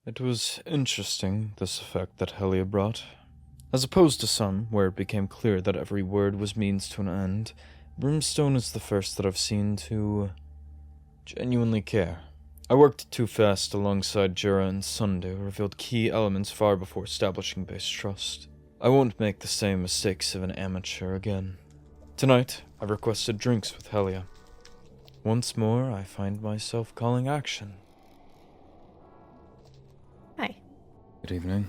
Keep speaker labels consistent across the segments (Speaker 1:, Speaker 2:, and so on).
Speaker 1: It was interesting, this effect that Helia brought. As opposed to some, where it became clear that every word was means to an end, Brimstone is the first that I've seen to genuinely care. I worked too fast alongside Jura and Sunday, revealed key elements far before establishing base trust. I won't make the same mistakes of an amateur again. Tonight, I requested drinks with Helia. Once more, I find myself calling action.
Speaker 2: Hi.
Speaker 1: Good evening.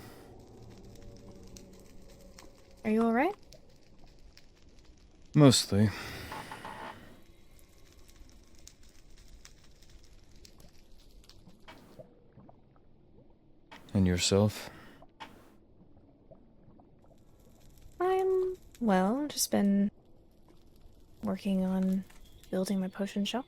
Speaker 2: Are you alright?
Speaker 1: Mostly. And yourself?
Speaker 2: Well, just been working on building my potion shop.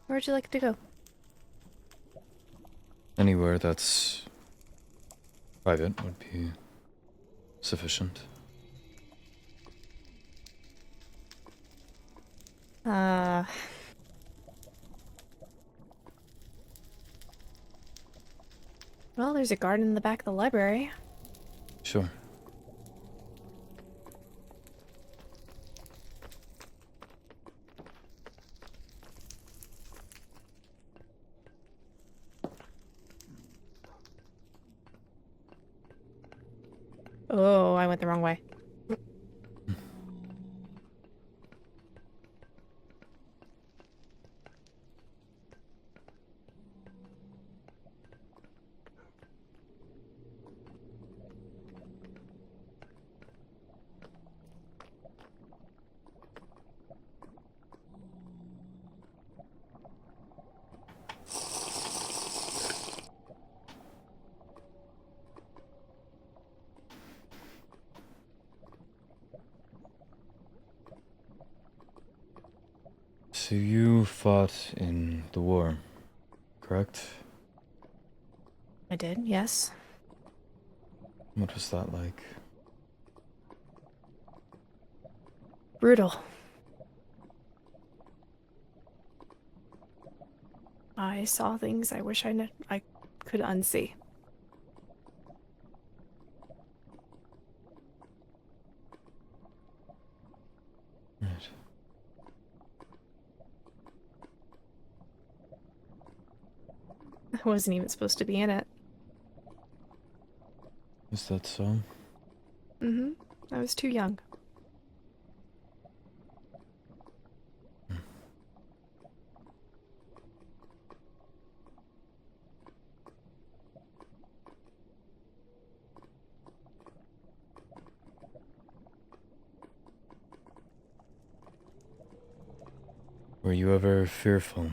Speaker 2: Where'd you like to go?
Speaker 1: Anywhere that's private would be sufficient.
Speaker 2: Well, there's a garden in the back of the library.
Speaker 1: Sure.
Speaker 2: Oh, I went the wrong way.
Speaker 1: So you fought in the war, correct?
Speaker 2: I did, yes.
Speaker 1: What was that like?
Speaker 2: Brutal. I saw things I wish I could unsee.
Speaker 1: Right.
Speaker 2: I wasn't even supposed to be in it.
Speaker 1: Is that so?
Speaker 2: Mm-hmm. I was too young.
Speaker 1: Were you ever fearful?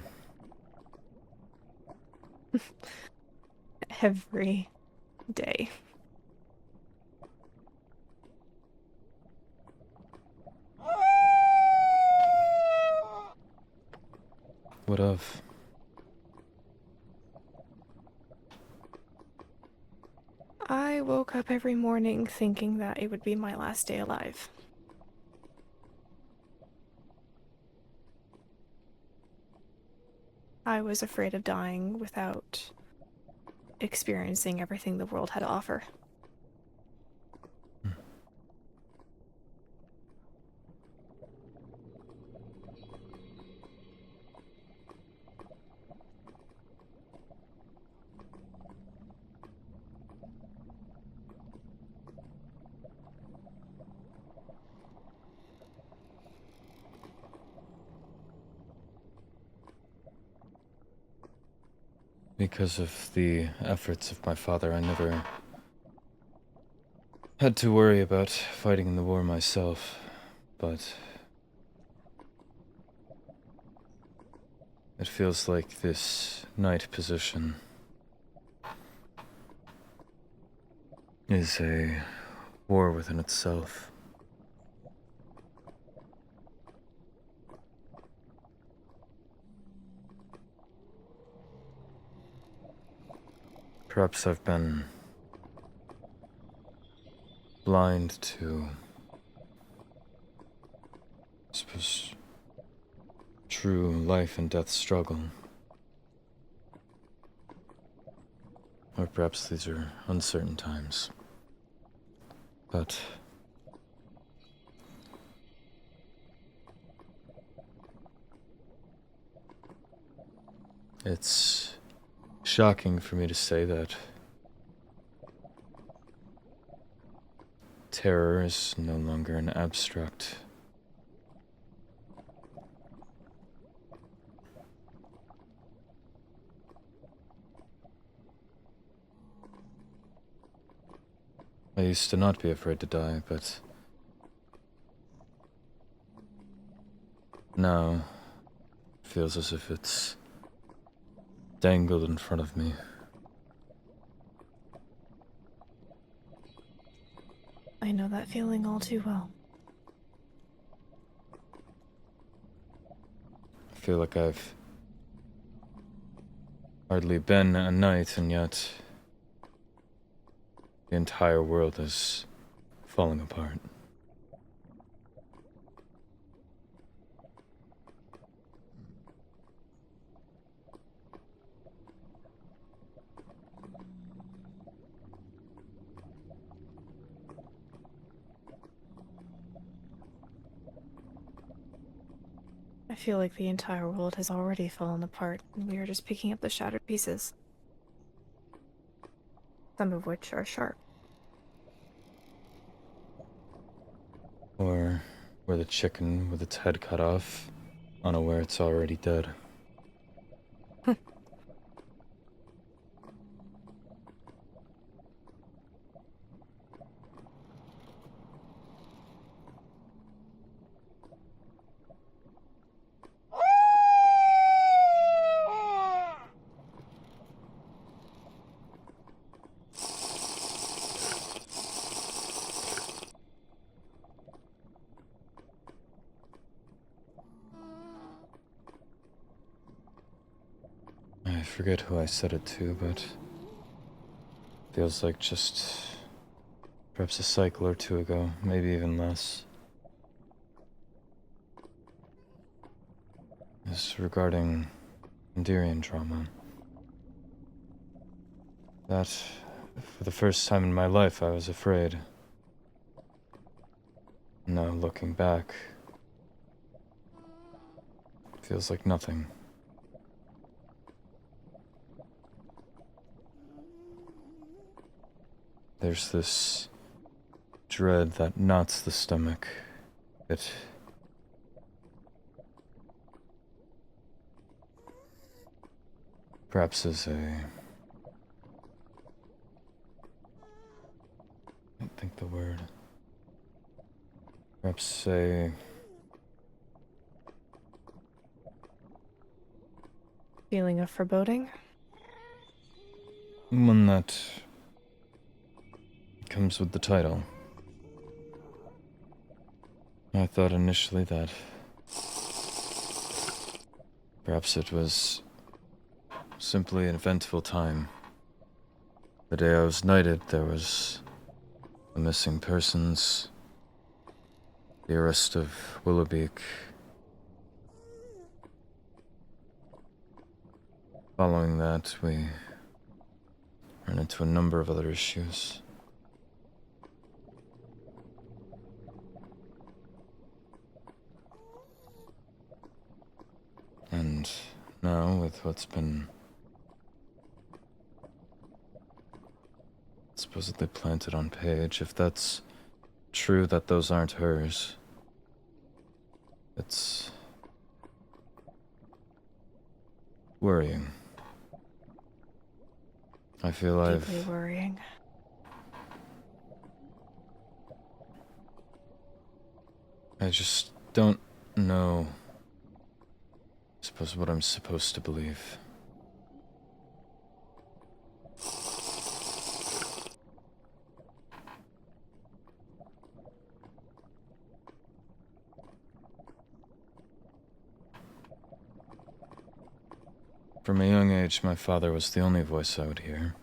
Speaker 2: Every day.
Speaker 1: What of?
Speaker 2: I woke up every morning thinking that it would be my last day alive. I was afraid of dying without experiencing everything the world had to offer.
Speaker 1: Because of the efforts of my father, I never had to worry about fighting in the war myself, but it feels like this knight position is a war within itself. Perhaps I've been blind to, I suppose, true life and death struggle. Or perhaps these are uncertain times. But it's shocking for me to say that terror is no longer an abstract. I used to not be afraid to die, but now it feels as if it's dangled in front of me.
Speaker 2: I know that feeling all too well.
Speaker 1: I feel like I've hardly been a night, and yet the entire world is falling apart.
Speaker 2: I feel like the entire world has already fallen apart, and we are just picking up the shattered pieces. Some of which are sharp.
Speaker 1: Or we're the chicken with its head cut off, unaware it's already dead. I forget who I said it to, but feels like just perhaps a cycle or two ago, maybe even less. It's regarding Endirian trauma. That, for the first time in my life, I was afraid. Now, looking back, it feels like nothing. There's this dread that knots the stomach. It perhaps is a... I don't think the word. Perhaps a...
Speaker 2: Feeling of foreboding?
Speaker 1: one that comes with the title. I thought initially that perhaps it was simply an eventful time. The day I was knighted, there was the missing persons, the arrest of Willowbeak. Following that, we ran into a number of other issues. And now, with what's been supposedly planted on Paige, if that's true that those aren't hers, it's worrying. I feel
Speaker 2: Deeply worrying.
Speaker 1: I just don't know, I suppose, what I'm supposed to believe. From a young age, my father was the only voice I would hear.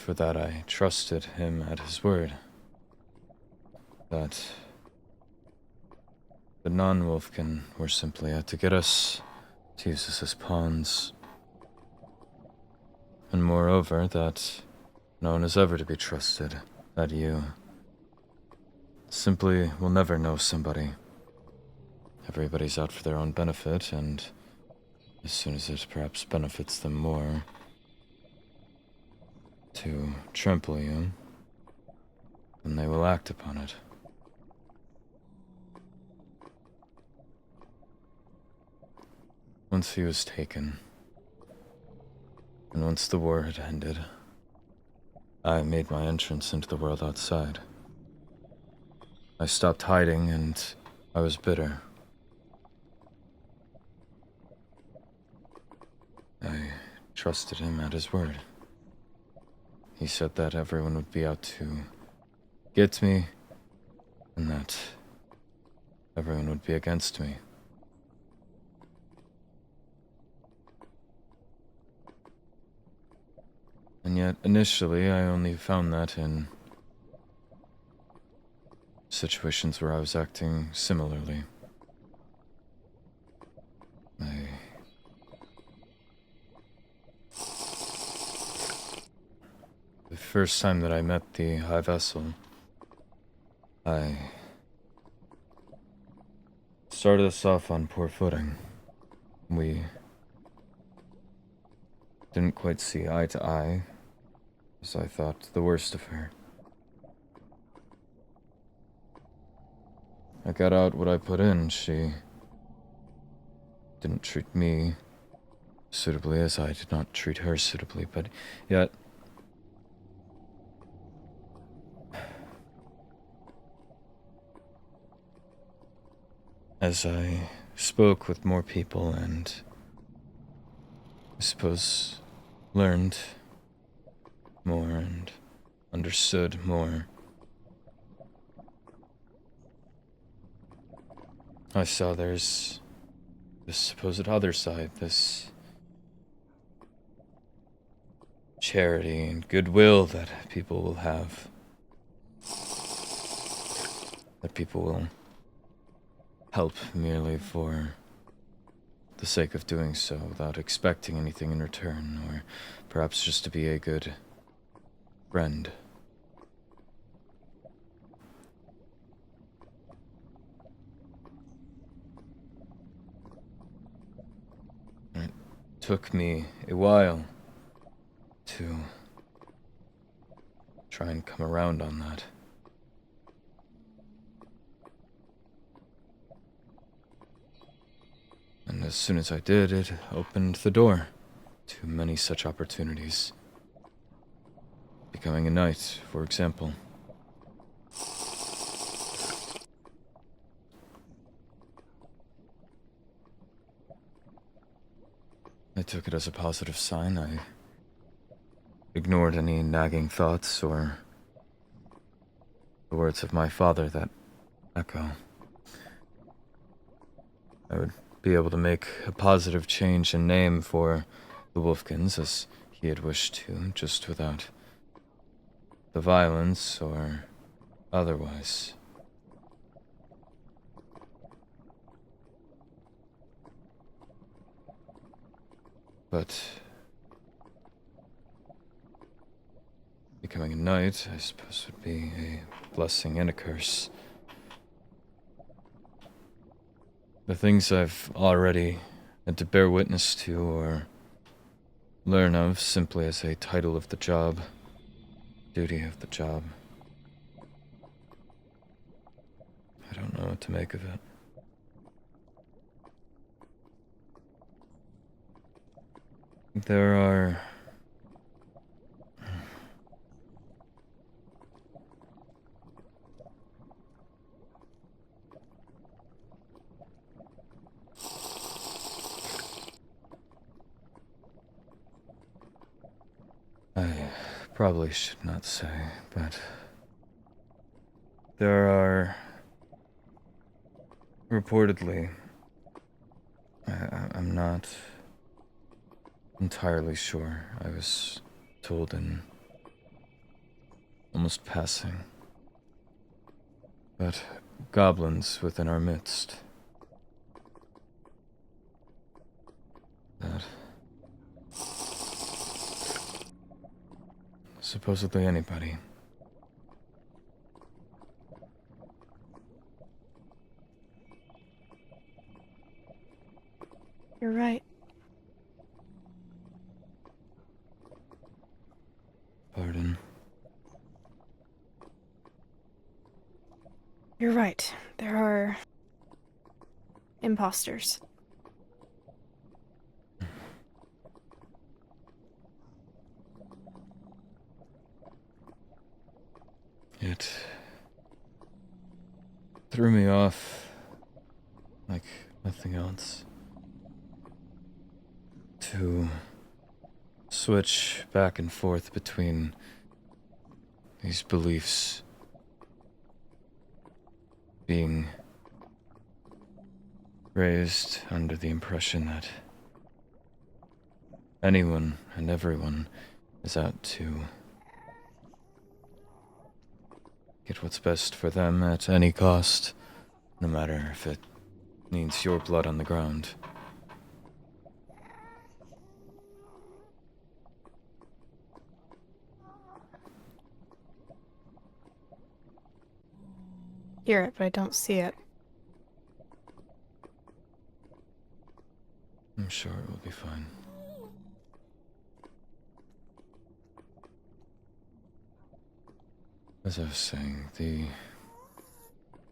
Speaker 1: for that I trusted him at his word. That the non-Wolfkin were simply out to get us, to use us as pawns. And moreover, that no one is ever to be trusted, that you simply will never know somebody. Everybody's out for their own benefit, and as soon as it perhaps benefits them more to trample you, then they will act upon it. Once he was taken, and once the war had ended, I made my entrance into the world outside. I stopped hiding, and I was bitter. I trusted him at his word. He said that everyone would be out to get me, and that everyone would be against me. And yet, initially, I only found that in situations where I was acting similarly. The first time that I met the High Vessel, I started us off on poor footing. We didn't quite see eye to eye, as I thought the worst of her. I got out what I put in. She didn't treat me suitably as I did not treat her suitably, but yet as I spoke with more people and, I suppose, learned more and understood more, I saw there's this supposed other side, this charity and goodwill that people will have. That people will help merely for the sake of doing so, without expecting anything in return, or perhaps just to be a good friend. It took me a while to try and come around on that. And as soon as I did, it opened the door to many such opportunities. Becoming a knight, for example. I took it as a positive sign. I ignored any nagging thoughts or the words of my father that echo. I would be able to make a positive change in name for the Wolfkins as he had wished to, just without the violence or otherwise. But becoming a knight, I suppose, would be a blessing and a curse. The things I've already had to bear witness to or learn of simply as a title of the job, duty of the job. I don't know what to make of it. There are I probably should not say, but there are reportedly, I'm not entirely sure. I was told in almost passing. But goblins within our midst. That supposedly anybody.
Speaker 2: You're right.
Speaker 1: Pardon.
Speaker 2: You're right. There are imposters.
Speaker 1: It threw me off like nothing else. To switch back and forth between these beliefs being raised under the impression that anyone and everyone is out to get what's best for them at any cost, no matter if it means your blood on the ground.
Speaker 2: Hear it, but I don't see it.
Speaker 1: I'm sure it will be fine. As I was saying, the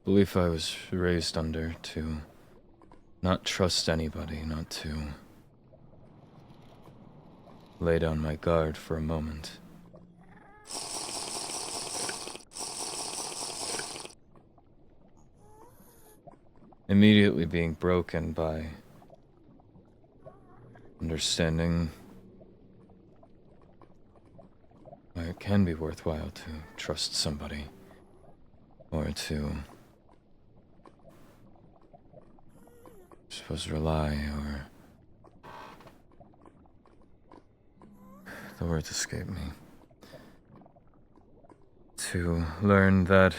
Speaker 1: belief I was raised under to not trust anybody, not to lay down my guard for a moment. Immediately being broken by understanding why it can be worthwhile to trust somebody, or to, I suppose, rely, or the words escape me. To learn that,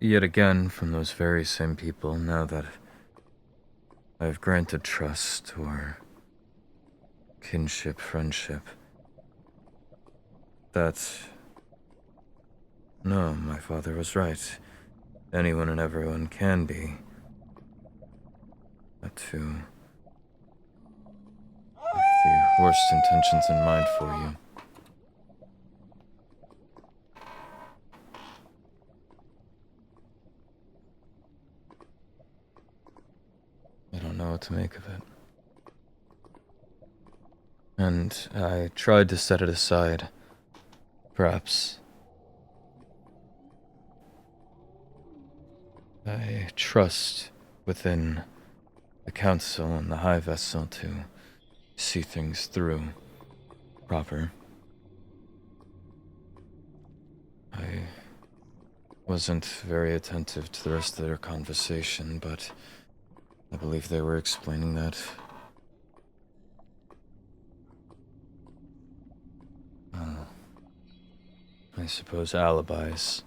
Speaker 1: yet again, from those very same people, now that I've granted trust, or kinship, friendship, that, no, my father was right. Anyone and everyone can be. But to have the worst intentions in mind for you. I don't know what to make of it. And I tried to set it aside. Perhaps I trust within the council and the high vessel to see things through proper. I wasn't very attentive to the rest of their conversation, but I believe they were explaining that I suppose alibis.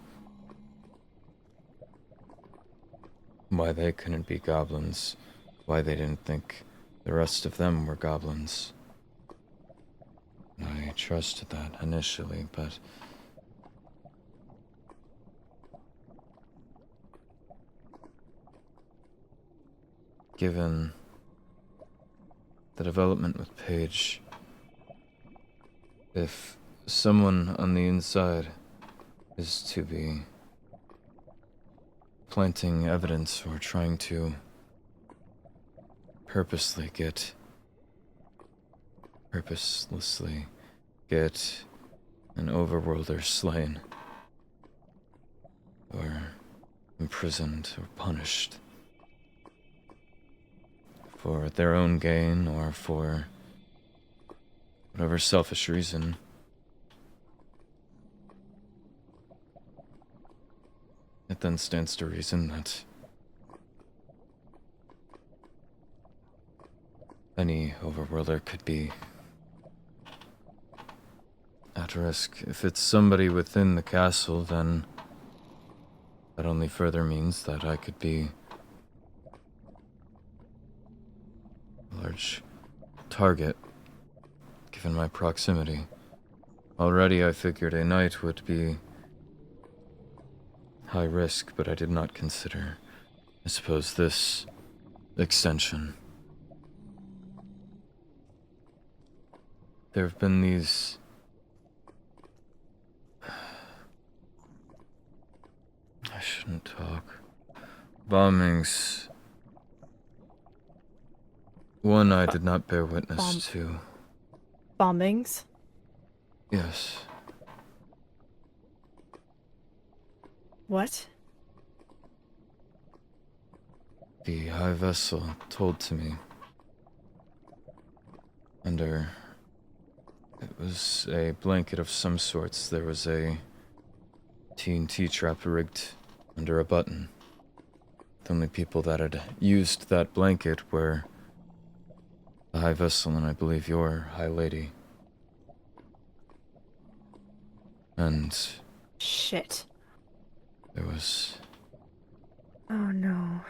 Speaker 1: Why they couldn't be goblins. Why they didn't think the rest of them were goblins. I trusted that initially, but given the development with Paige, if someone on the inside is to be planting evidence or trying to purposelessly get an overworlder slain, or imprisoned or punished for their own gain or for whatever selfish reason, it then stands to reason that any overworlder could be at risk. If it's somebody within the castle, then that only further means that I could be a large target, given my proximity. Already I figured a night would be high risk, but I did not consider, I suppose, this extension. There have been these I shouldn't talk. Bombings. One I did not bear witness to.
Speaker 2: Bombings?
Speaker 1: Yes.
Speaker 2: What?
Speaker 1: The high vessel told to me. Under... It was a blanket of some sorts. There was a TNT trap rigged under a button. The only people that had used that blanket were the high vessel and I believe your high lady. And
Speaker 2: Shit.
Speaker 1: there was...
Speaker 2: Oh no.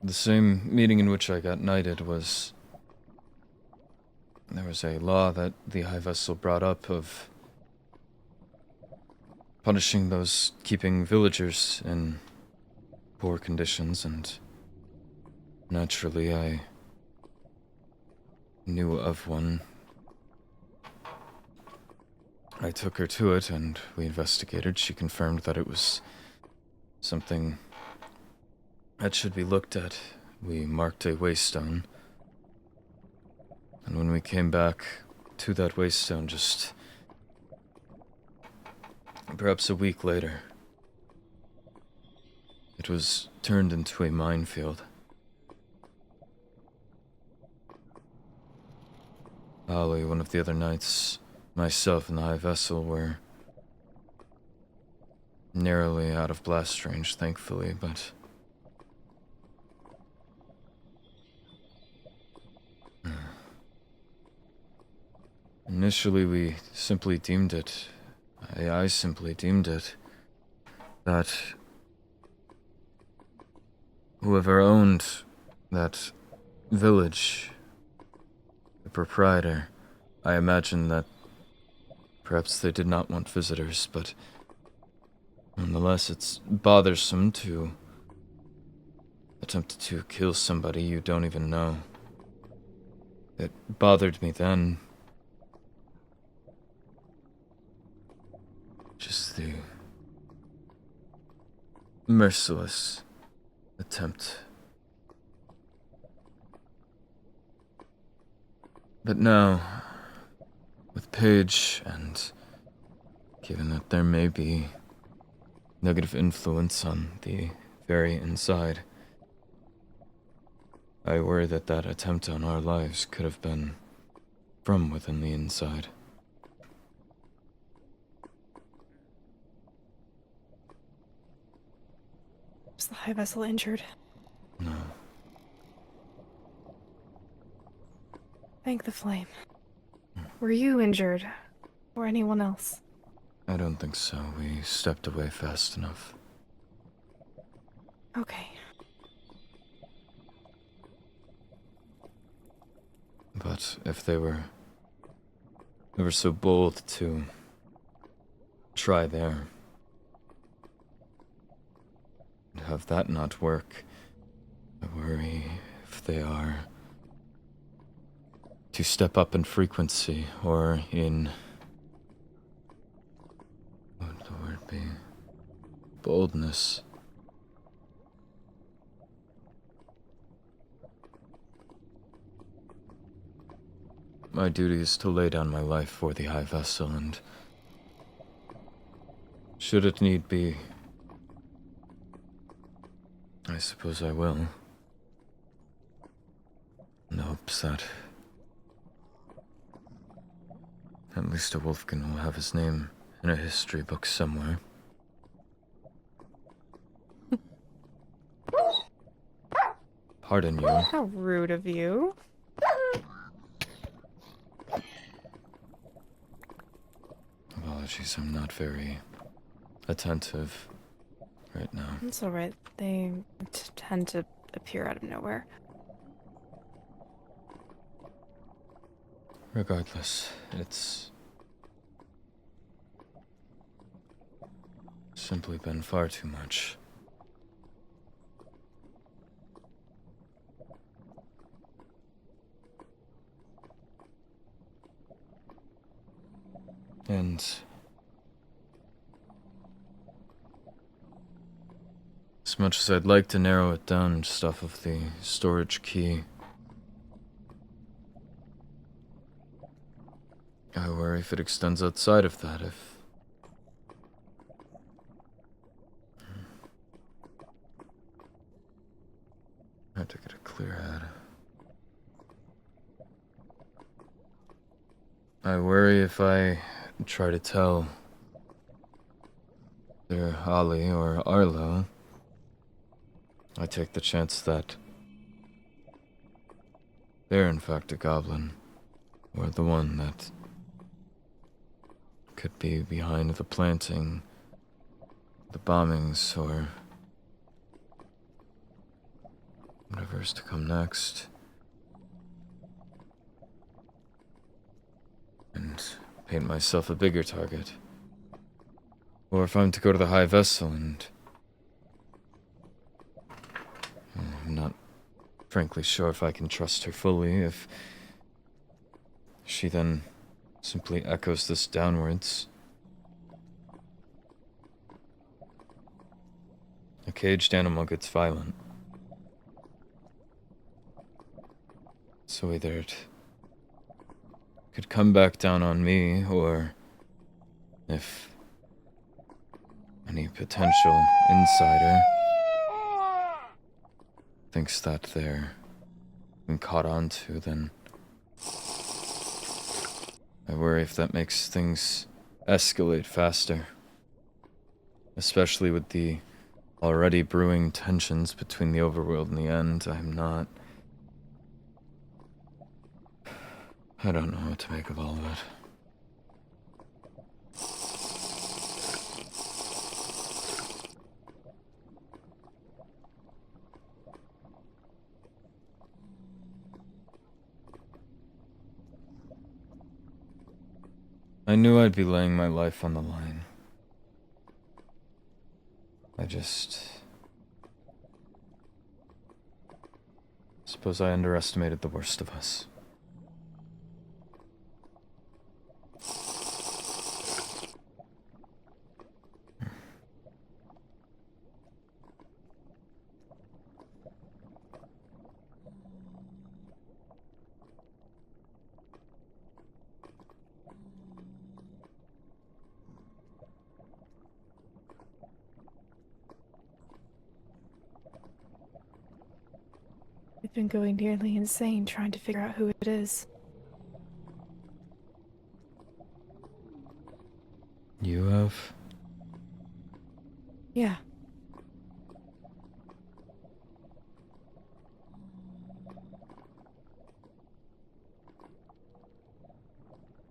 Speaker 1: The same meeting in which I got knighted was... There was a law that the high vessel brought up of punishing those keeping villagers in poor conditions, and naturally I knew of one. I took her to it and we investigated. She confirmed that it was something that should be looked at. We marked a waystone. And when we came back to that waystone just perhaps a week later, it was turned into a minefield. Ali, one of the other knights, myself and the high vessel were narrowly out of blast range, thankfully, but... Initially, we simply deemed it, I simply deemed it, that whoever owned that village, the proprietor, I imagined that perhaps they did not want visitors, but nonetheless it's bothersome to attempt to kill somebody you don't even know. It bothered me then. Just the merciless attempt. But now, with Paige, and given that there may be negative influence on the very inside, I worry that that attempt on our lives could have been from within the inside.
Speaker 2: Was the high vessel injured?
Speaker 1: No.
Speaker 2: Thank the flame. Were you injured? Or anyone else?
Speaker 1: I don't think so. We stepped away fast enough.
Speaker 2: Okay.
Speaker 1: But if they were ever so bold to try there, and have that not work, I worry if they are to step up in frequency or in, what would the word be? Boldness. My duty is to lay down my life for the high vessel, and should it need be, I suppose I will. In hopes that at least a Wolfkin will have his name in a history book somewhere. Pardon you.
Speaker 2: How rude of you.
Speaker 1: apologies, I'm not very attentive right now.
Speaker 2: It's alright. They tend to appear out of nowhere.
Speaker 1: Regardless, it's simply been far too much. And as much as I'd like to narrow it down just off of the storage key, I worry if it extends outside of that, if... I have to get a clear head. I worry if I try to tell either Holly or Arlo, I take the chance that they're in fact a goblin, or the one that could be behind the planting, the bombings, or whatever's to come next. And paint myself a bigger target. Or if I'm to go to the High Vessel and... well, I'm not frankly sure if I can trust her fully, if she then simply echoes this downwards. A caged animal gets violent. So either it could come back down on me, or if any potential insider thinks that they're been caught on to, then I worry if that makes things escalate faster. Especially with the already brewing tensions between the overworld and the end. I don't know what to make of all of it. I knew I'd be laying my life on the line. I suppose I underestimated the worst of us.
Speaker 2: I've been going nearly insane trying to figure out who it is.
Speaker 1: You have?
Speaker 2: Yeah.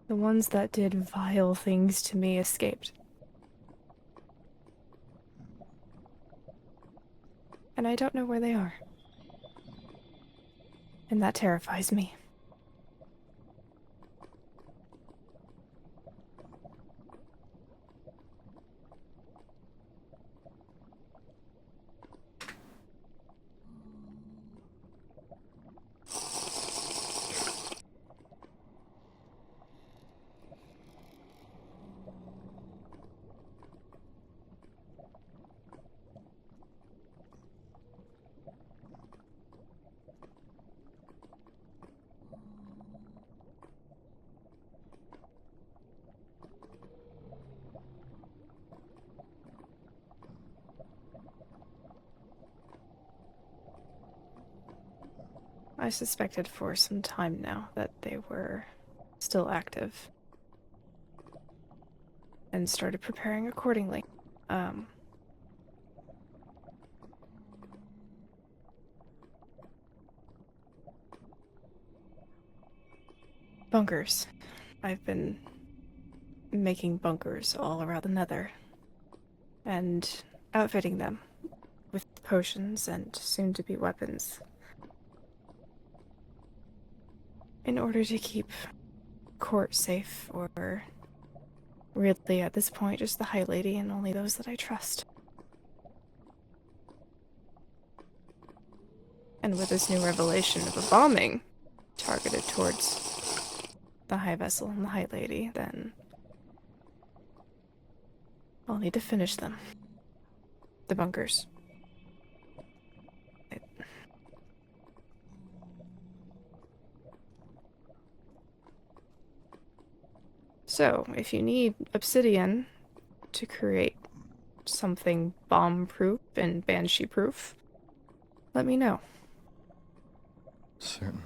Speaker 2: The ones that did vile things to me escaped. And I don't know where they are. And that terrifies me. I suspected for some time now that they were still active. And started preparing accordingly. Bunkers. I've been making bunkers all around the Nether and outfitting them with potions and soon-to-be weapons in order to keep court safe, or really at this point just the High Lady and only those that I trust. And with this new revelation of a bombing targeted towards the High Vessel and the High Lady, then I'll need to finish them. The bunkers. So, if you need obsidian to create something bomb-proof and banshee-proof, let me know.
Speaker 1: Certainly.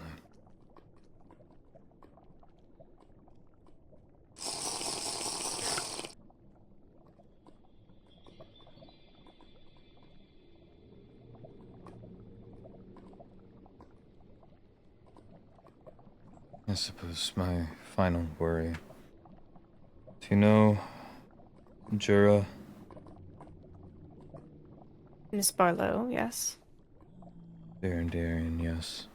Speaker 1: I suppose my final worry. Do you know Jura?
Speaker 2: Miss Barlow, yes.
Speaker 1: Darian, yes.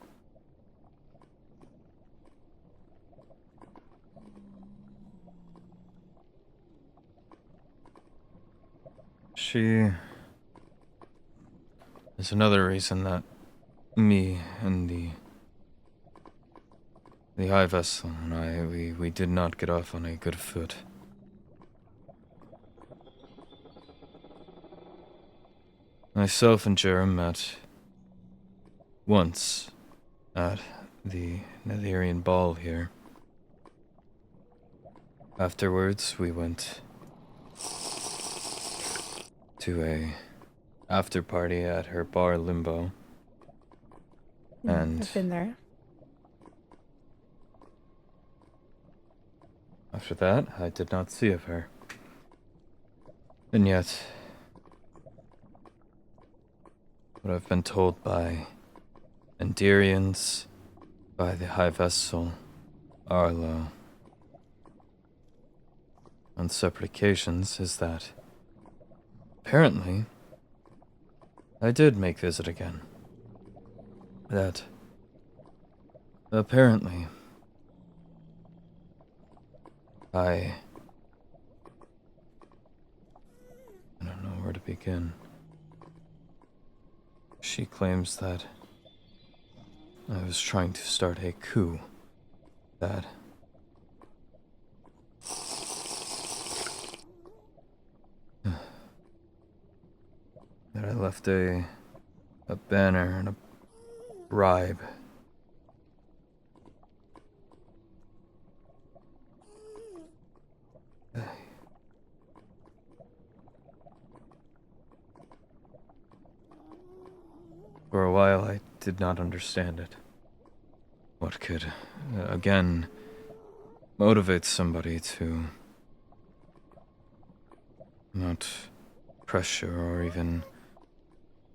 Speaker 1: She is another reason that me and the High Vessel and I, we did not get off on a good foot. Myself and Jerem met once at the Netherian ball here. Afterwards, we went to a after party at her bar Limbo. And
Speaker 2: I've been there.
Speaker 1: After that, I did not see of her. And yet, what I've been told by Enderians, by the High Vessel, Arlo, on separate occasions, is that apparently I did make visit again. That apparently I don't know where to begin. She claims that I was trying to start a coup. That I left a banner and a bribe. For a while, I did not understand it. What could, again, motivate somebody to not pressure or even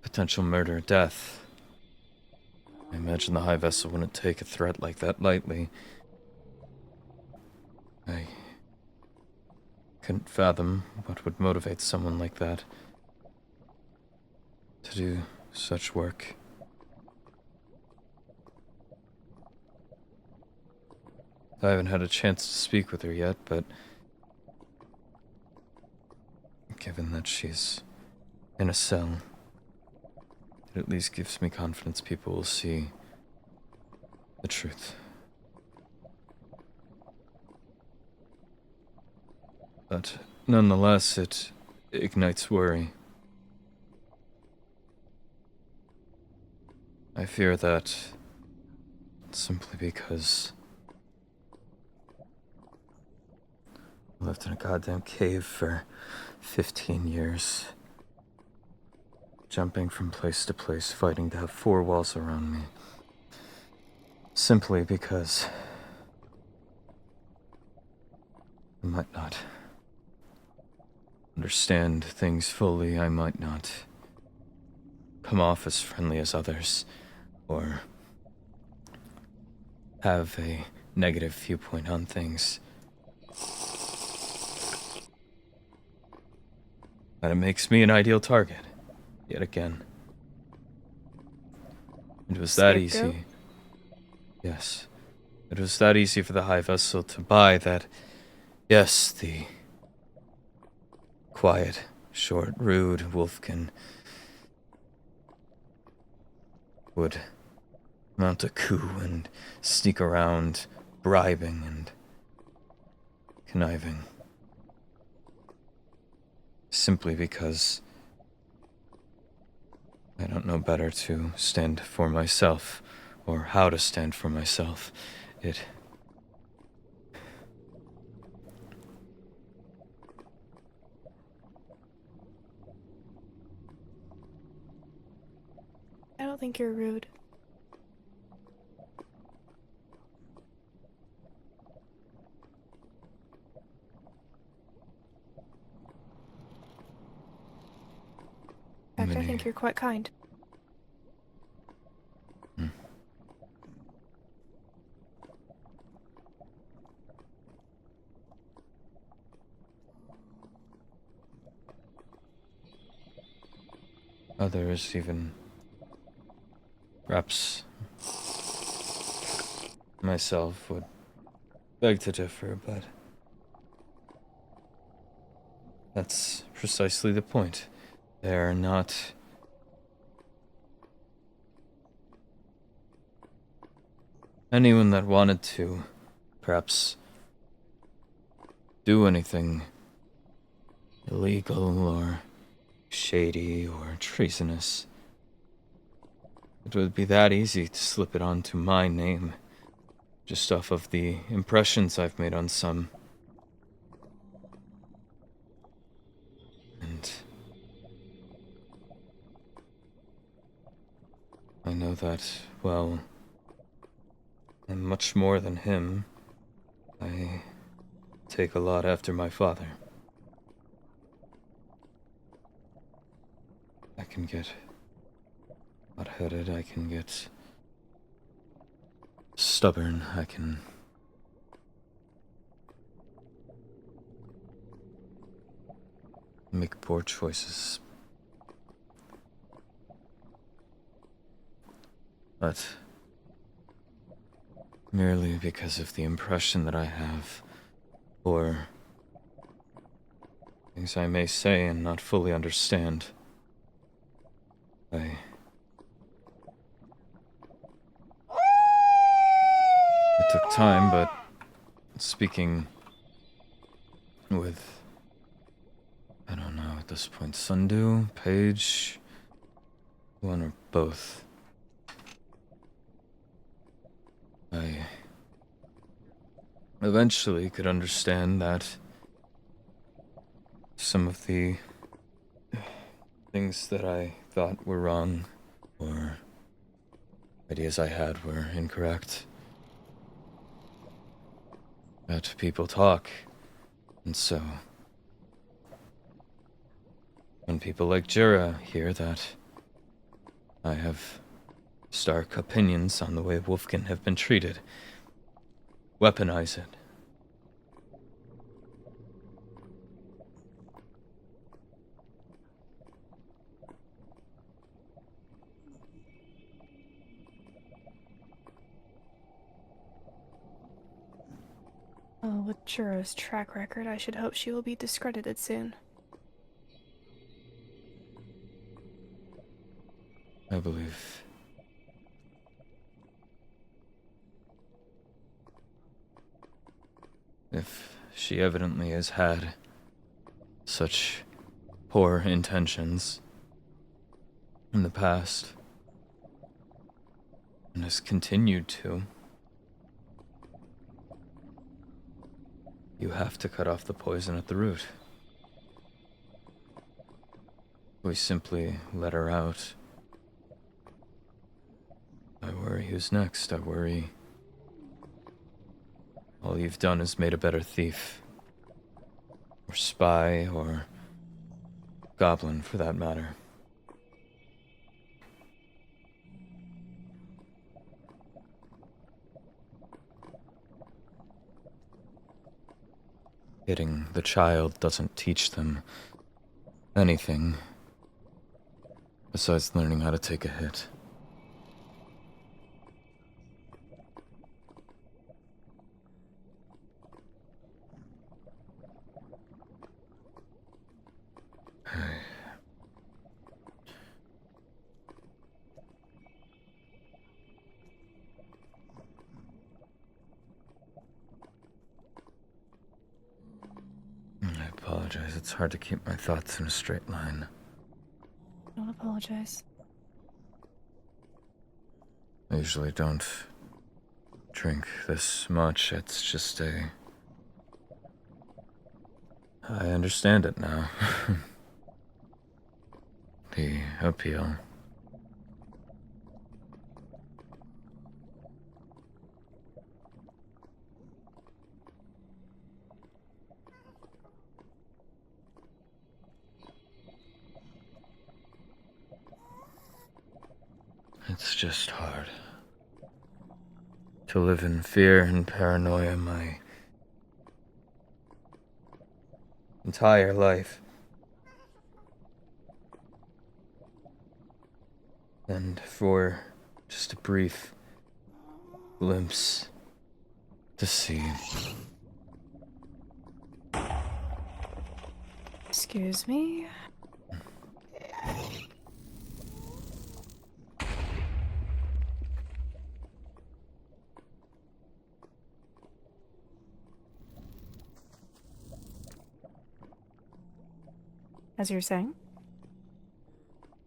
Speaker 1: potential murder or death? I imagine the High Vessel wouldn't take a threat like that lightly. I couldn't fathom what would motivate someone like that to do such work. I haven't had a chance to speak with her yet, but given that she's in a cell, it at least gives me confidence people will see the truth. But nonetheless, it ignites worry. I fear that simply because I lived in a goddamn cave for 15 years, jumping from place to place, fighting to have four walls around me. Simply because I might not understand things fully, I might not come off as friendly as others, or have a negative viewpoint on things. And it makes me an ideal target, yet again. It was that
Speaker 2: Scapegoat?
Speaker 1: easy. Yes. It was that easy for the high vessel to buy that, yes, the quiet, short, rude Wolfkin would mount a coup and sneak around, bribing and conniving. Simply because I don't know better to stand for myself, or how to stand for myself.
Speaker 2: I don't think you're rude. In fact, I think you're quite kind.
Speaker 1: Others even, perhaps myself, would beg to differ, but that's precisely the point. They're not anyone that wanted to, perhaps, do anything illegal or shady or treasonous. It would be that easy to slip it onto my name, just off of the impressions I've made on some. And I know that, well, I'm much more than him. I take a lot after my father. I can get hot-headed, I can get stubborn, I can make poor choices. But merely because of the impression that I have, or things I may say and not fully understand, it took time, but speaking with, I don't know at this point, Sundu, Paige, one or both, I eventually could understand that some of the things that I thought were wrong, or ideas I had were incorrect. That people talk, and so when people like Jura hear that I have stark opinions on the way Wolfkin have been treated, weaponize it.
Speaker 2: Well, with Juro's track record, I should hope she will be discredited soon.
Speaker 1: I believe if she evidently has had such poor intentions in the past, and has continued to, you have to cut off the poison at the root. We simply let her out. I worry who's next. I worry all you've done is made a better thief. Or spy, or goblin, for that matter. Hitting the child doesn't teach them Anything besides learning how to take a hit. I apologize. It's hard to keep my thoughts in a straight line.
Speaker 2: Don't apologize.
Speaker 1: I usually don't drink this much. It's just I understand it now. The appeal. It's just hard. To live in fear and paranoia my entire life. And for just a brief glimpse to see.
Speaker 2: Excuse me? As you were saying?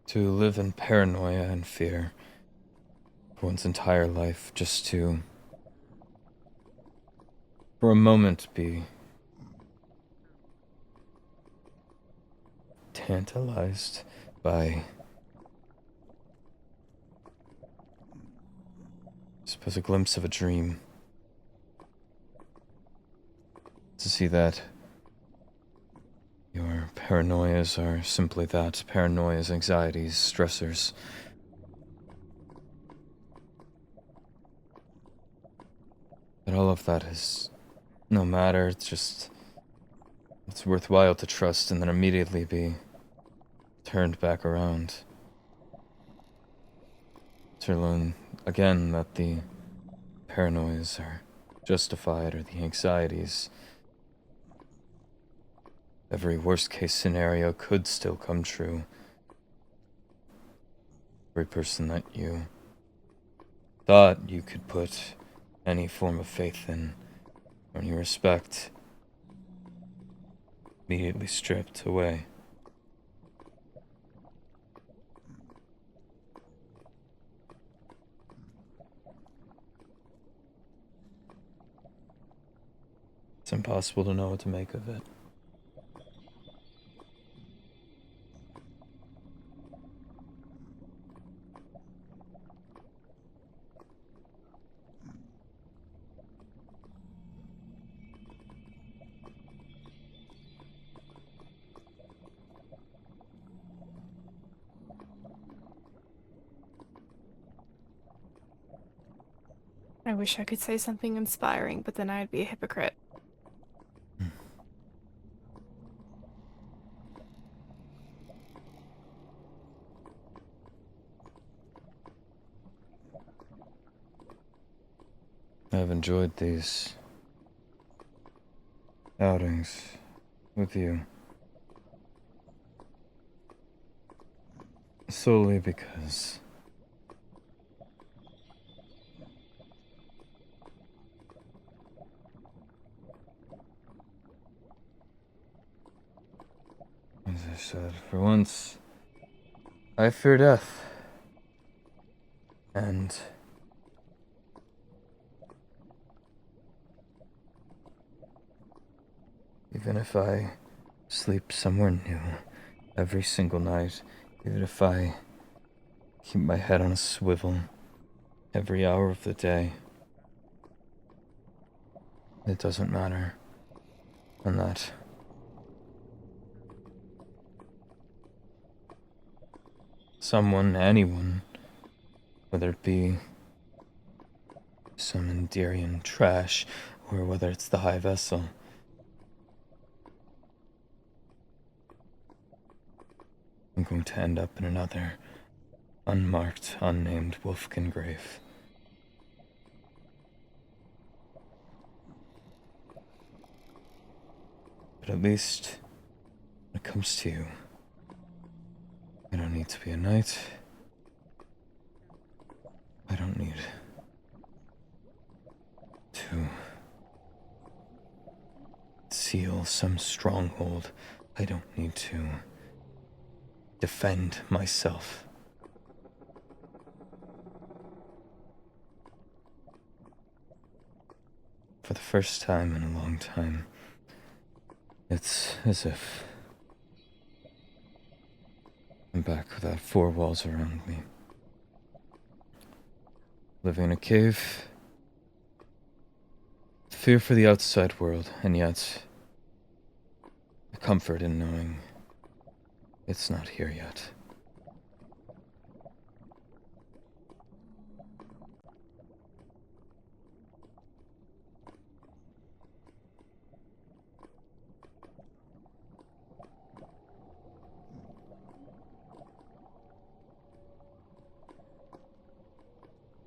Speaker 1: To live in paranoia and fear for one's entire life, just to, for a moment, be tantalized by, I suppose, a glimpse of a dream. To see that your paranoias are simply that, paranoias, anxieties, stressors. That all of that is no matter, it's worthwhile to trust and then immediately be turned back around. To learn again that the paranoias are justified or the anxieties. Every worst case scenario could still come true. Every person that you thought you could put any form of faith in or any respect immediately stripped away. It's impossible to know what to make of it.
Speaker 2: I wish I could say something inspiring, but then I'd be a hypocrite.
Speaker 1: I've enjoyed these outings with you solely because as I said, for once I fear death, and even if I sleep somewhere new every single night, even if I keep my head on a swivel every hour of the day, it doesn't matter. And that someone, anyone, whether it be some Enderian trash or whether it's the High Vessel, I'm going to end up in another unmarked, unnamed Wolfkin grave. But at least, when it comes to you, I don't need to be a knight. I don't need to seal some stronghold. I don't need to defend myself. For the first time in a long time, it's as if I'm back without four walls around me. Living in a cave, fear for the outside world, and yet a comfort in knowing it's not here yet.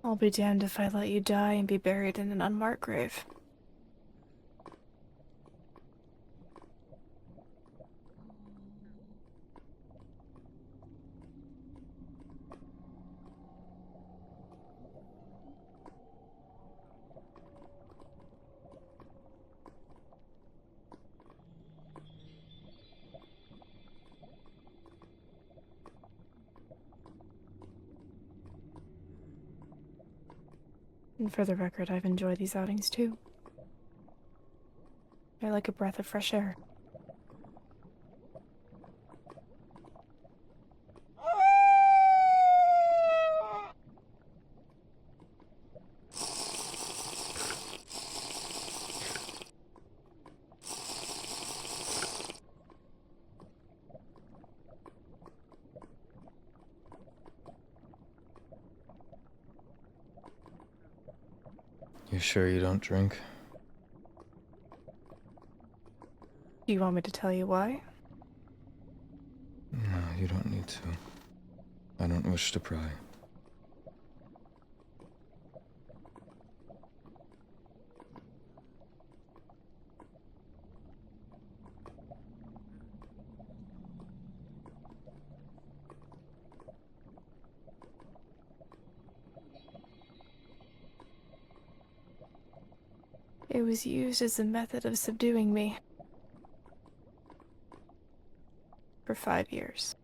Speaker 2: I'll be damned if I let you die and be buried in an unmarked grave. And for the record, I've enjoyed these outings too. They're like a breath of fresh air.
Speaker 1: You sure you don't drink?
Speaker 2: Do you want me to tell you why?
Speaker 1: No, you don't need to. I don't wish to pry.
Speaker 2: It was used as a method of subduing me. For 5 years.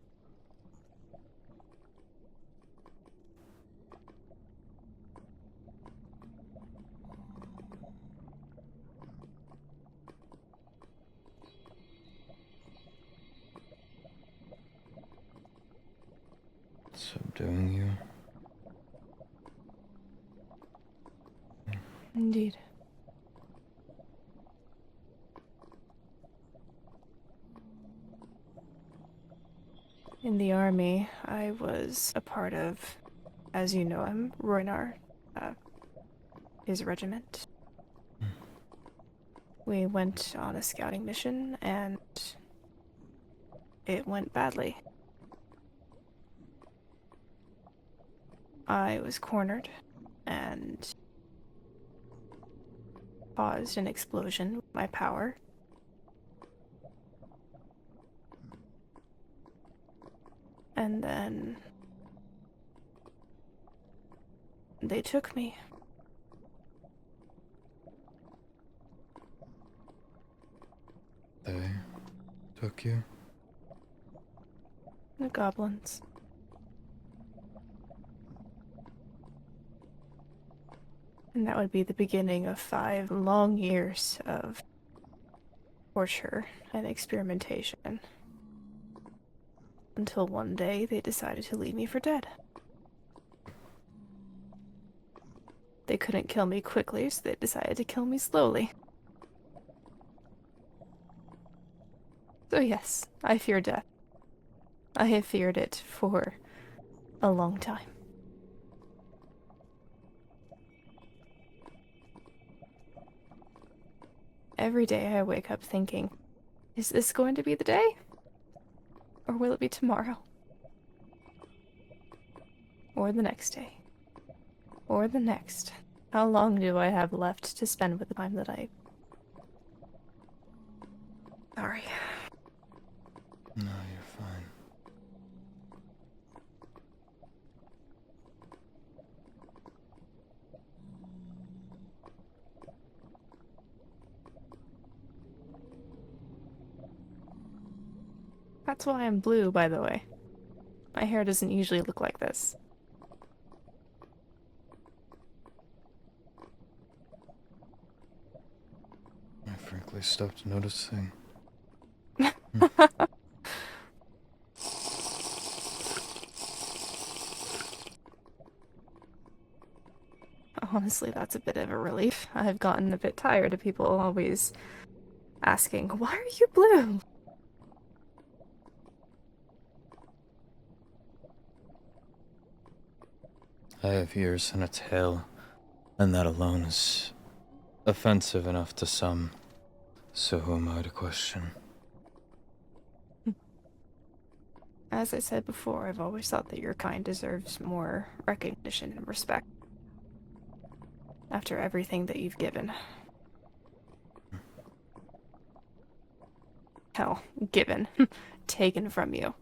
Speaker 1: Subduing you?
Speaker 2: Indeed. In the army, I was a part of, as you know him, Roynar, his regiment. We went on a scouting mission, and it went badly. I was cornered, and caused an explosion with my power. And then they took me.
Speaker 1: They took you?
Speaker 2: The goblins. And that would be the beginning of 5 long years of torture and experimentation. Until one day they decided to leave me for dead. They couldn't kill me quickly, so they decided to kill me slowly. So yes, I fear death. I have feared it for a long time. Every day I wake up thinking, is this going to be the day? Or will it be tomorrow? Or the next day. Or the next. How long do I have left to spend with the time that I... Sorry.
Speaker 1: No, you're fine.
Speaker 2: That's why I'm blue, by the way. My hair doesn't usually look like this.
Speaker 1: I frankly stopped noticing.
Speaker 2: Honestly, that's a bit of a relief. I've gotten a bit tired of people always asking, why are you blue?
Speaker 1: I have ears and a tail, and that alone is offensive enough to some. So who am I to question?
Speaker 2: As I said before, I've always thought that your kind deserves more recognition and respect. After everything that you've given. Hell, given. Taken from you.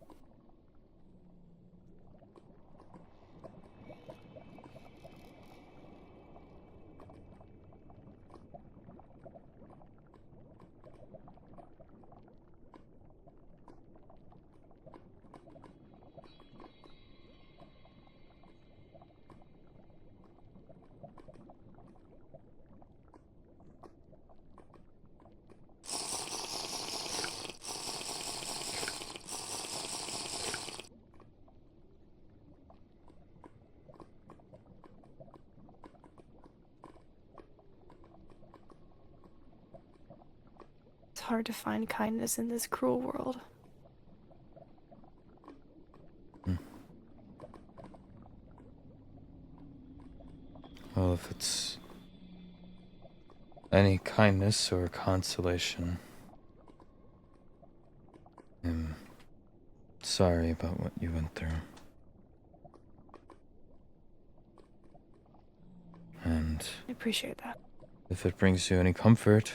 Speaker 2: It's hard to find kindness in this cruel world.
Speaker 1: Well, if it's any kindness or consolation, I'm sorry about what you went through. And
Speaker 2: I appreciate that.
Speaker 1: if it brings you any comfort,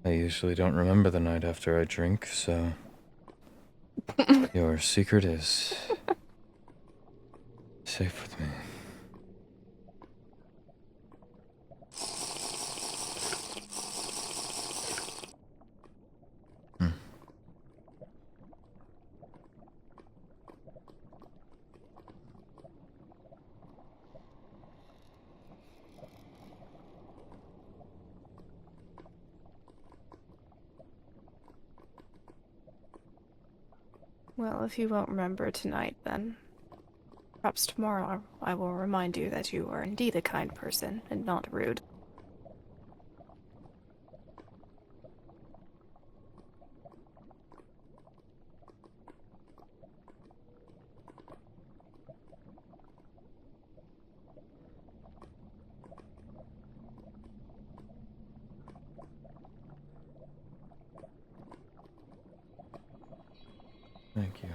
Speaker 1: I usually don't remember the night after I drink, so your secret is safe with me.
Speaker 2: Well, if you won't remember tonight, then perhaps tomorrow I will remind you that you are indeed a kind person and not rude.
Speaker 1: Thank you.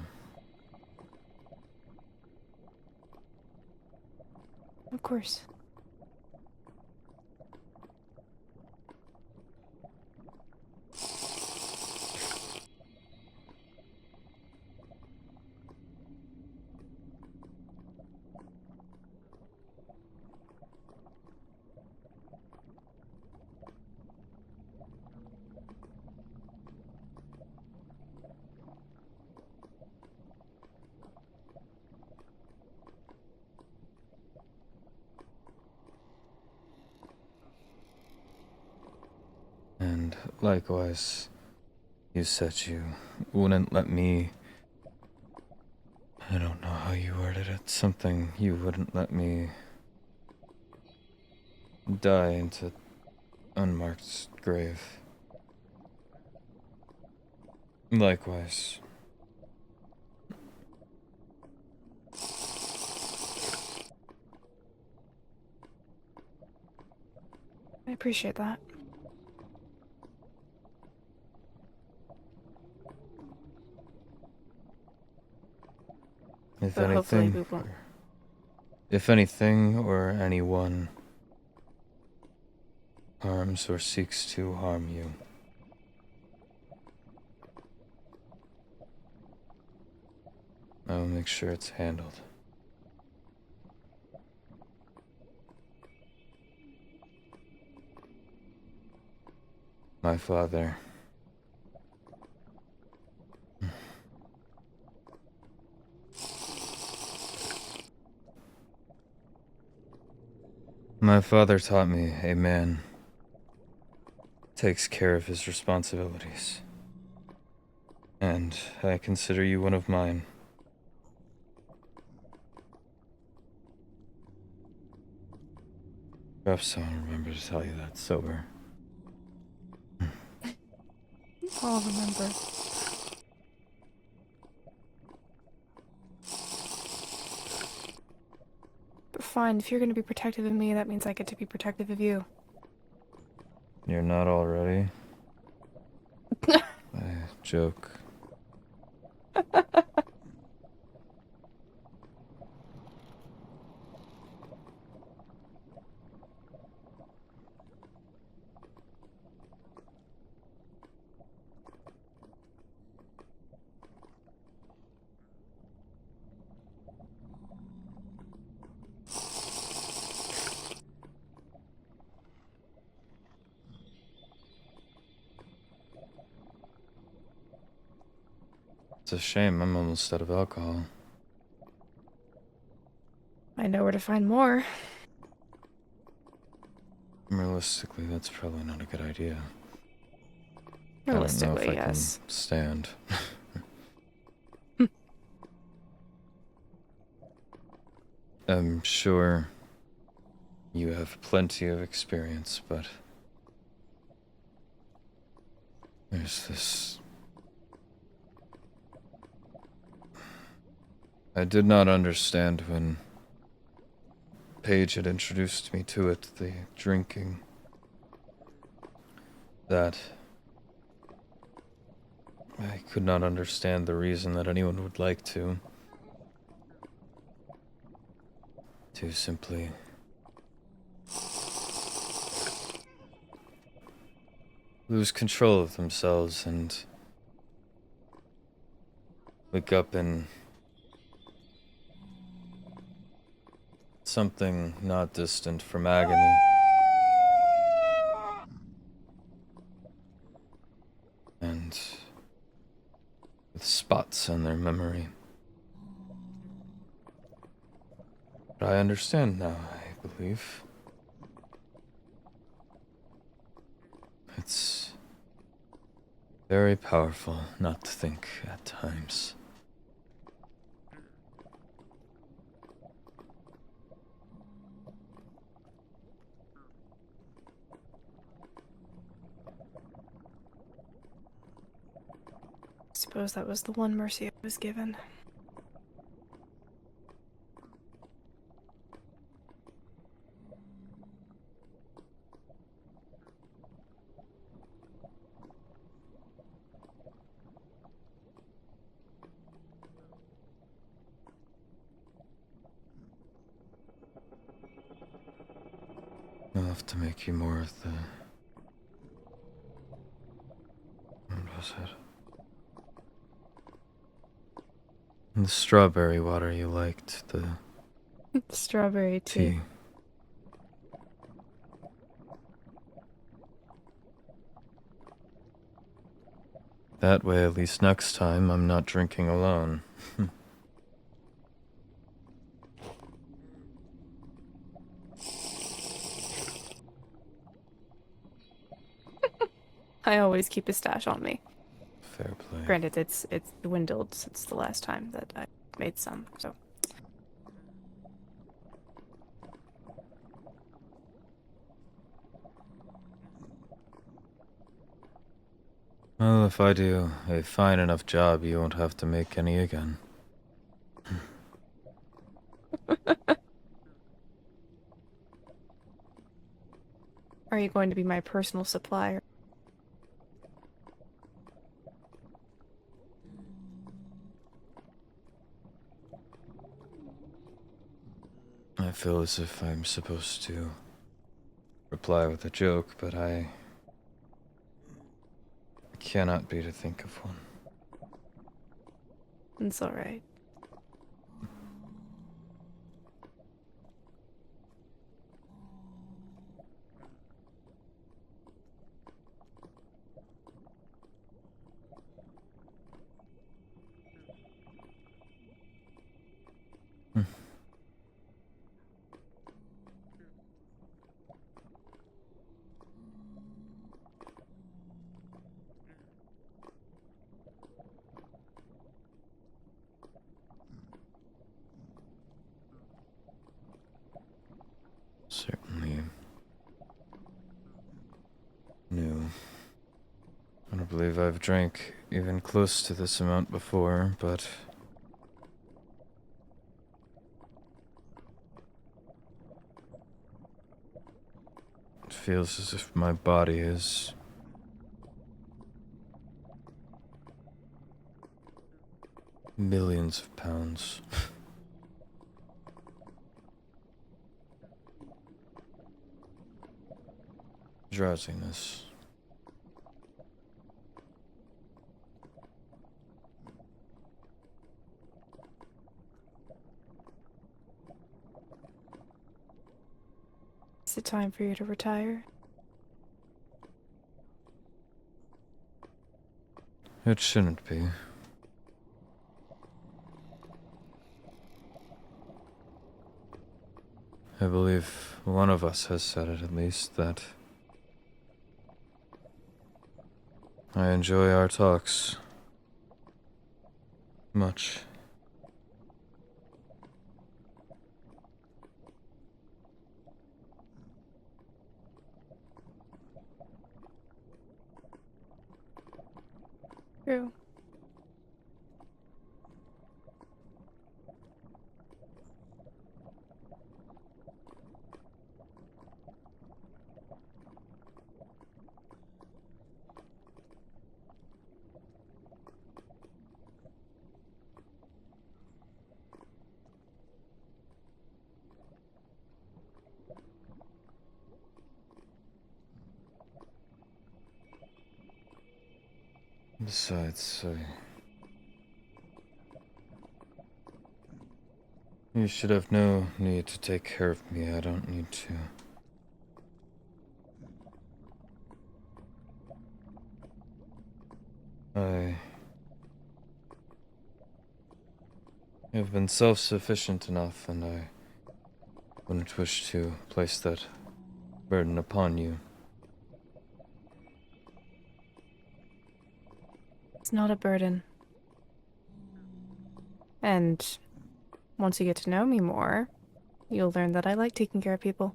Speaker 2: Of course.
Speaker 1: And likewise, you said you wouldn't let me... I don't know how you worded it. Something you wouldn't let me die into unmarked grave. Likewise.
Speaker 2: I appreciate that.
Speaker 1: If
Speaker 2: But hopefully we
Speaker 1: anything,
Speaker 2: won't.
Speaker 1: if anything or anyone harms or seeks to harm you, I will make sure it's handled. My father. My father taught me a man takes care of his responsibilities. And I consider you one of mine. Perhaps I'll remember to tell you that sober.
Speaker 2: I'll remember. But fine, if you're going to be protective of me, that means I get to be protective of you.
Speaker 1: You're not already? I joke. It's a shame I'm almost out of alcohol.
Speaker 2: I know where to find more.
Speaker 1: Realistically, that's probably not a good idea. I don't know if
Speaker 2: Realistically,
Speaker 1: I
Speaker 2: yes.
Speaker 1: can stand. I'm sure you have plenty of experience, but there's this... I did not understand when Paige had introduced me to it, the drinking, that I could not understand the reason that anyone would like to simply lose control of themselves and wake up in something not distant from agony. And with spots on their memory. But I understand now, I believe. It's very powerful not to think at times.
Speaker 2: I suppose that was the one mercy I was given.
Speaker 1: I'll have to make you more of the... What was it? The strawberry water you liked, the
Speaker 2: Strawberry tea.
Speaker 1: tea. That way, at least next time, I'm not drinking alone.
Speaker 2: I always keep a stash on me.
Speaker 1: Fair play.
Speaker 2: Granted, it's dwindled since the last time that I made some, so.
Speaker 1: Well, if I do a fine enough job, you won't have to make any again.
Speaker 2: Are you going to be my personal supplier?
Speaker 1: feel as if I'm supposed to reply with a joke, but I cannot bear to think of one.
Speaker 2: It's alright.
Speaker 1: Certainly new. I don't believe I've drank even close to this amount before, but it feels as if my body is millions of pounds. Drowsiness.
Speaker 2: Is it time for you to retire?
Speaker 1: It shouldn't be. I believe one of us has said it at least, that I enjoy our talks much.
Speaker 2: True.
Speaker 1: Besides, you should have no need to take care of me. I don't need to. I have been self-sufficient enough, and I wouldn't wish to place that burden upon you.
Speaker 2: It's not a burden. And once you get to know me more, you'll learn that I like taking care of people.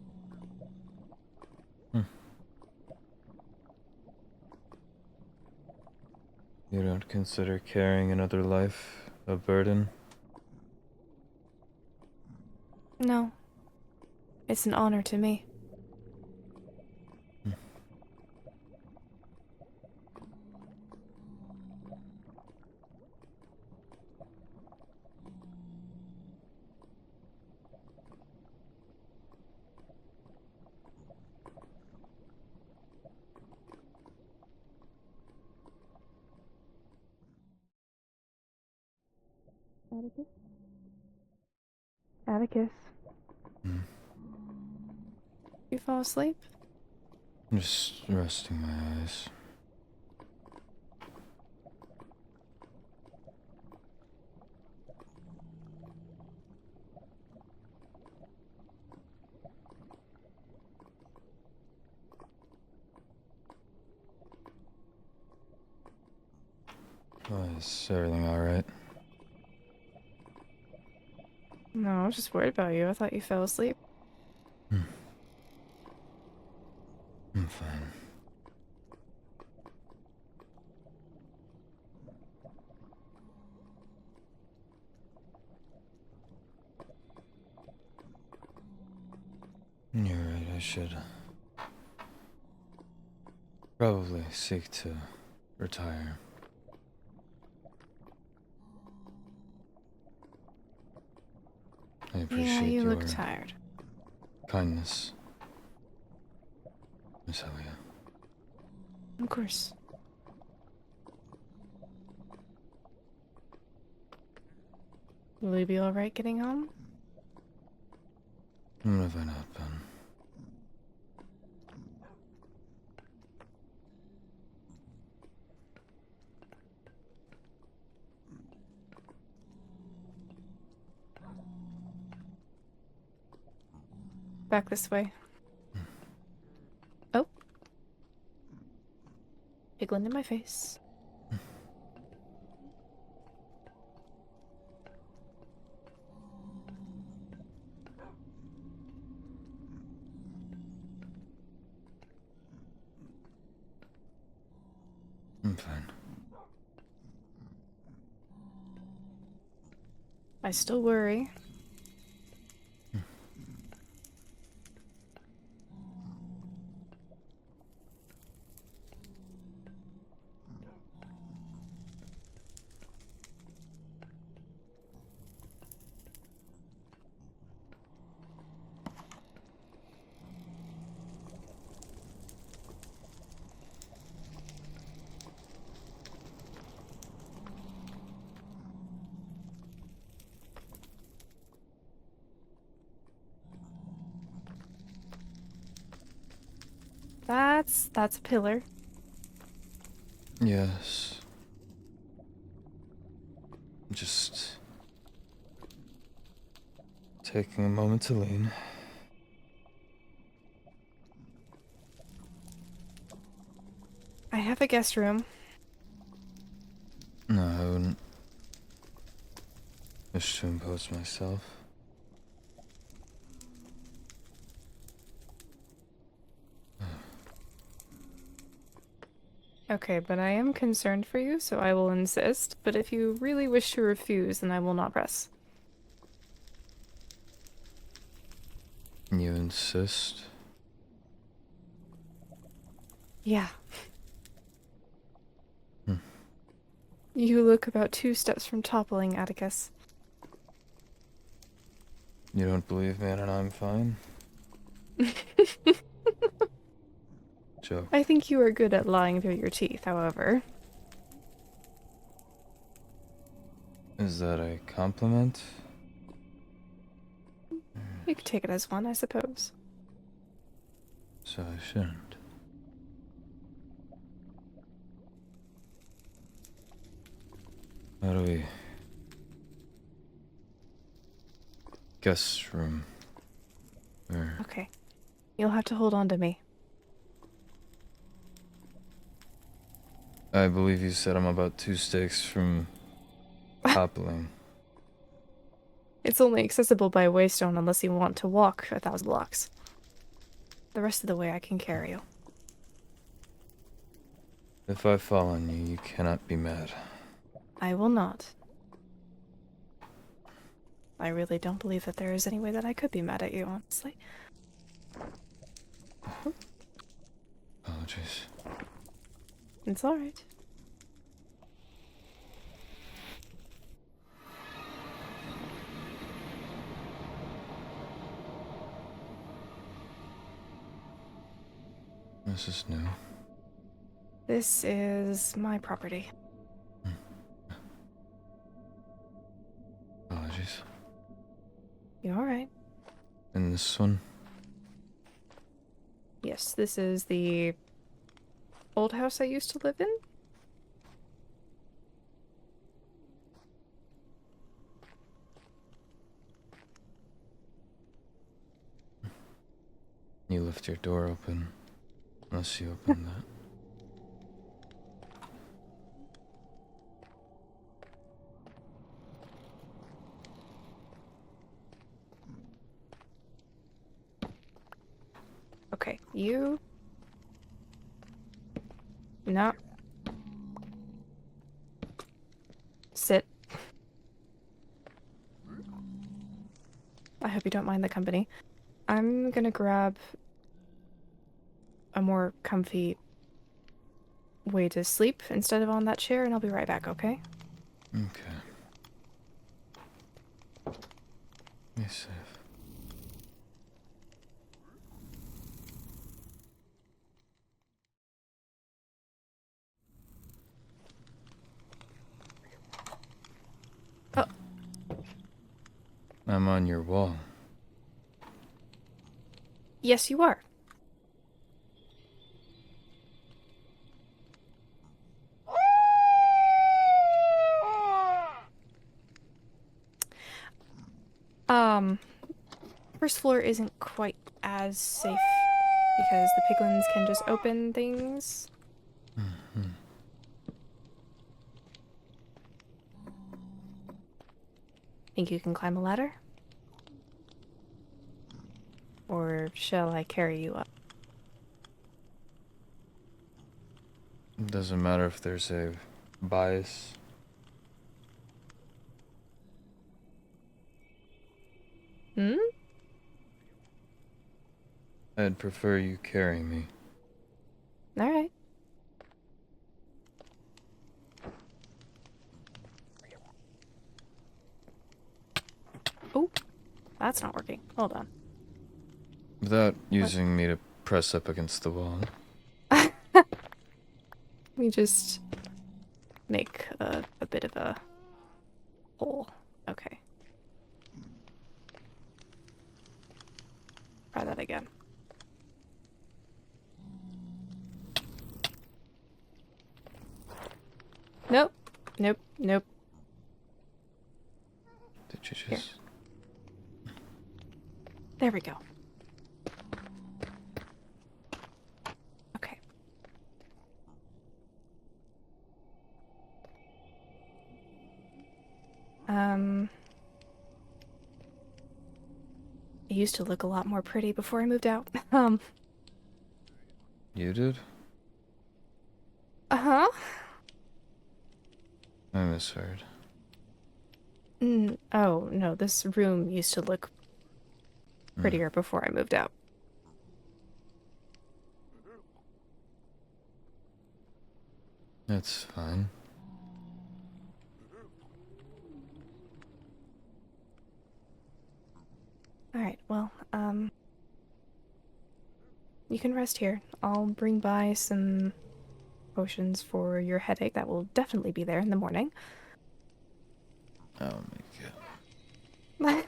Speaker 1: You don't consider carrying another life a burden?
Speaker 2: No. It's an honor to me. Atticus? Atticus? You fall asleep?
Speaker 1: Just resting my eyes. Oh, is everything alright?
Speaker 2: No, I was just worried about you. I thought you fell asleep.
Speaker 1: I'm fine. You're right, I should probably seek to retire. I
Speaker 2: Yeah,
Speaker 1: appreciate
Speaker 2: you
Speaker 1: your
Speaker 2: look tired.
Speaker 1: kindness, Miss Helia.
Speaker 2: Of course. Will you be alright getting home?
Speaker 1: When have I not been?
Speaker 2: Back this way. Oh. Piglin in my face.
Speaker 1: I'm fine.
Speaker 2: I still worry. That's a pillar.
Speaker 1: Yes. Just taking a moment to lean.
Speaker 2: I have a guest room.
Speaker 1: No, I wouldn't wish to impose myself.
Speaker 2: Okay, but I am concerned for you, so I will insist. But if you really wish to refuse, then I will not press.
Speaker 1: You insist?
Speaker 2: Yeah.
Speaker 1: Hmm.
Speaker 2: You look about 2 steps from toppling, Atticus.
Speaker 1: You don't believe me and I'm fine? Joke.
Speaker 2: I think you are good at lying through your teeth, however.
Speaker 1: Is that a compliment?
Speaker 2: You could take it as one, I suppose.
Speaker 1: So I shouldn't. How do we... Guest room. Where...
Speaker 2: Okay. You'll have to hold on to me.
Speaker 1: I believe you said I'm about 2 stakes from toppling.
Speaker 2: It's only accessible by waystone unless you want to walk 1,000 blocks. The rest of the way I can carry you.
Speaker 1: If I fall on you, you cannot be mad.
Speaker 2: I will not. I really don't believe that there is any way that I could be mad at you, honestly.
Speaker 1: Apologies.
Speaker 2: It's alright.
Speaker 1: This is new.
Speaker 2: This is my property.
Speaker 1: Apologies.
Speaker 2: You alright?
Speaker 1: And this one?
Speaker 2: Yes, this is the old house I used to live in.
Speaker 1: You left your door open. Unless you opened that.
Speaker 2: Okay, you... No. Sit. I hope you don't mind the company. I'm gonna grab a more comfy way to sleep instead of on that chair, and I'll be right back, okay?
Speaker 1: Okay. Be safe. I'm on your wall.
Speaker 2: Yes, you are. First floor isn't quite as safe because the piglins can just open things.
Speaker 1: Mhm.
Speaker 2: Think you can climb a ladder? Or shall I carry you up?
Speaker 1: Doesn't matter if there's a bias.
Speaker 2: Hmm?
Speaker 1: I'd prefer you carry me.
Speaker 2: Alright. Oh, that's not working. Hold on.
Speaker 1: Without using me to press up against the wall.
Speaker 2: Let me just make a bit of a hole. Okay. Try that again. Nope. Nope. Nope.
Speaker 1: Did you
Speaker 2: Here.
Speaker 1: just...
Speaker 2: There we go. Okay. It used to look a lot more pretty before I moved out.
Speaker 1: You did?
Speaker 2: Uh-huh.
Speaker 1: I misheard.
Speaker 2: Oh, no, this room used to look prettier before I moved out.
Speaker 1: That's fine.
Speaker 2: Alright, well, you can rest here. I'll bring by some potions for your headache. That will definitely be there in the morning.
Speaker 1: I'll make it.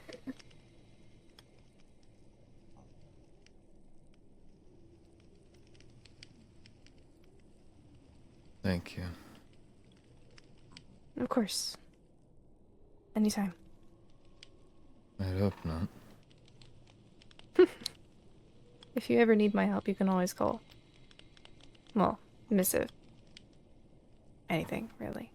Speaker 1: Thank you.
Speaker 2: Of course. Anytime.
Speaker 1: I'd hope not.
Speaker 2: If you ever need my help, you can always call. Well, missive. Anything, really.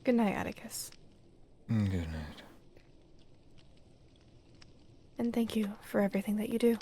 Speaker 2: Good night, Atticus.
Speaker 1: Good night.
Speaker 2: And thank you for everything that you do.